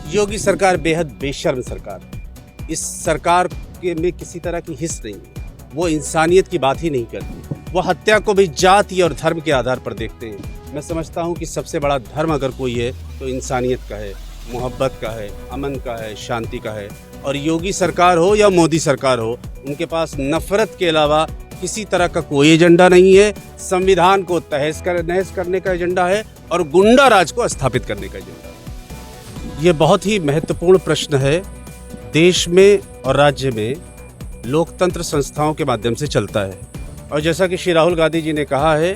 योगी सरकार बेहद बेशर्म सरकार है। इस सरकार के में किसी तरह की हिस्स नहीं है। वो इंसानियत की बात ही नहीं करती। वो हत्या को भी जाति और धर्म के आधार पर देखते हैं। मैं समझता हूँ कि सबसे बड़ा धर्म अगर कोई है तो इंसानियत का है, मोहब्बत का है, अमन का है, शांति का है। और योगी सरकार हो या मोदी सरकार हो, उनके पास नफरत के अलावा किसी तरह का कोई एजेंडा नहीं है। संविधान को नहस करने का एजेंडा है और गुंडा राज को स्थापित करने का एजेंडा है। ये बहुत ही महत्वपूर्ण प्रश्न है। देश में और राज्य में लोकतंत्र संस्थाओं के माध्यम से चलता है और जैसा कि श्री राहुल गांधी जी ने कहा है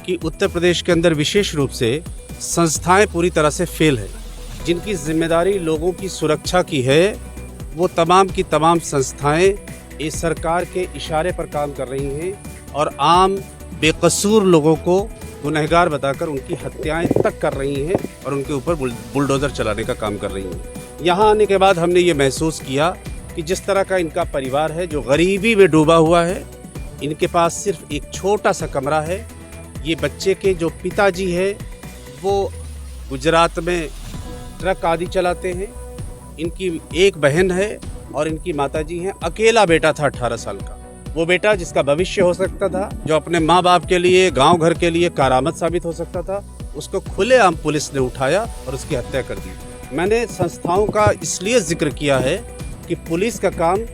कि उत्तर प्रदेश के अंदर विशेष रूप से संस्थाएं पूरी तरह से फेल है। जिनकी जिम्मेदारी लोगों की सुरक्षा की है, वो तमाम की तमाम संस्थाएं इस सरकार के इशारे पर काम कर रही हैं और आम बेकसूर लोगों को गुनहगार बताकर उनकी हत्याएं तक कर रही हैं और उनके ऊपर बुलडोज़र चलाने का काम कर रही हैं। यहाँ आने के बाद हमने ये महसूस किया कि जिस तरह का इनका परिवार है जो गरीबी में डूबा हुआ है, इनके पास सिर्फ एक छोटा सा कमरा है। ये बच्चे के जो पिताजी है वो गुजरात में ट्रक आदि चलाते हैं। इनकी एक बहन है और इनकी माताजी हैं। अकेला बेटा था 18 साल का। वो बेटा जिसका भविष्य हो सकता था, जो अपने माँ बाप के लिए, गांव घर के लिए कारामद साबित हो सकता था, उसको खुलेआम पुलिस ने उठाया और उसकी हत्या कर दी। मैंने संस्थाओं का इसलिए जिक्र किया है कि पुलिस का काम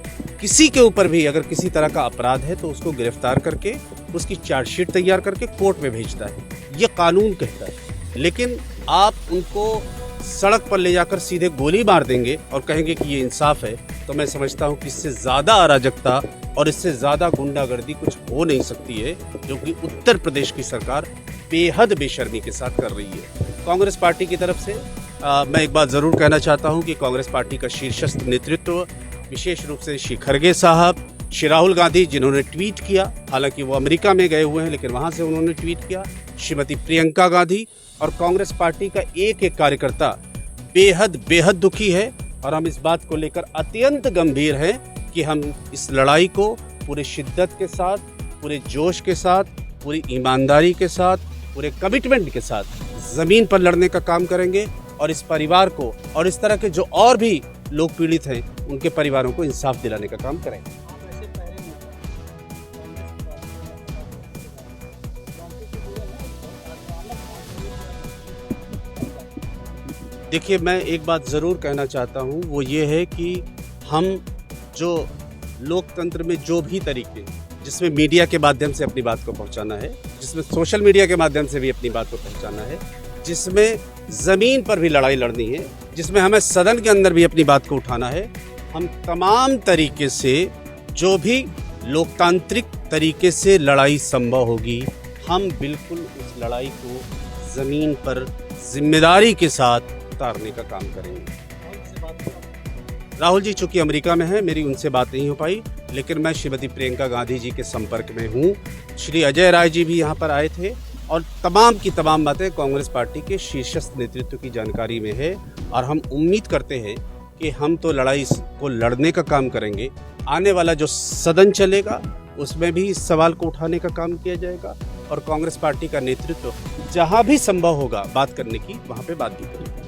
किसी के ऊपर भी अगर किसी तरह का अपराध है तो उसको गिरफ्तार करके उसकी चार्जशीट तैयार करके कोर्ट में भेजता है। ये कानून कहता है। लेकिन आप उनको सड़क पर ले जाकर सीधे गोली मार देंगे और कहेंगे कि ये इंसाफ है, तो मैं समझता हूँ कि इससे ज़्यादा अराजकता और इससे ज़्यादा गुंडागर्दी कुछ हो नहीं सकती है, जो कि उत्तर प्रदेश की सरकार बेहद बेशर्मी के साथ कर रही है। कांग्रेस पार्टी की तरफ से मैं एक बात ज़रूर कहना चाहता हूँ कि कांग्रेस पार्टी का शीर्षस्थ नेतृत्व, विशेष रूप से श्री खड़गे साहब, श्री राहुल गांधी जिन्होंने ट्वीट किया, हालांकि वो अमेरिका में गए हुए हैं लेकिन वहाँ से उन्होंने ट्वीट किया, श्रीमती प्रियंका गांधी और कांग्रेस पार्टी का एक एक कार्यकर्ता बेहद दुखी है और हम इस बात को लेकर अत्यंत गंभीर हैं कि हम इस लड़ाई को पूरे शिद्दत के साथ, पूरे जोश के साथ, पूरी ईमानदारी के साथ, पूरे कमिटमेंट के साथ ज़मीन पर लड़ने का काम करेंगे और इस परिवार को और इस तरह के जो और भी लोग पीड़ित हैं उनके परिवारों को इंसाफ दिलाने का काम करेंगे। देखिए, मैं एक बात ज़रूर कहना चाहता हूँ, वो ये है कि हम जो लोकतंत्र में जो भी तरीके, जिसमें मीडिया के माध्यम से अपनी बात को पहुँचाना है, जिसमें सोशल मीडिया के माध्यम से भी अपनी बात को पहुँचाना है, जिसमें ज़मीन पर भी लड़ाई लड़नी है, जिसमें हमें सदन के अंदर भी अपनी बात को उठाना है, हम तमाम तरीके से जो भी लोकतांत्रिक तरीके से लड़ाई संभव होगी, हम बिल्कुल उस लड़ाई को ज़मीन पर जिम्मेदारी के साथ उतारने का काम करेंगे। राहुल जी चूँकि अमेरिका में हैं, मेरी उनसे बात नहीं हो पाई, लेकिन मैं श्रीमती प्रियंका गांधी जी के संपर्क में हूँ। श्री अजय राय जी भी यहाँ पर आए थे और तमाम की तमाम बातें कांग्रेस पार्टी के शीर्षस्थ नेतृत्व की जानकारी में है और हम उम्मीद करते हैं कि हम तो लड़ाई को लड़ने का काम करेंगे। आने वाला जो सदन चलेगा उसमें भी इस सवाल को उठाने का काम किया जाएगा और कांग्रेस पार्टी का नेतृत्व जहां भी संभव होगा बात करने की, वहां पे बात भी करेगा।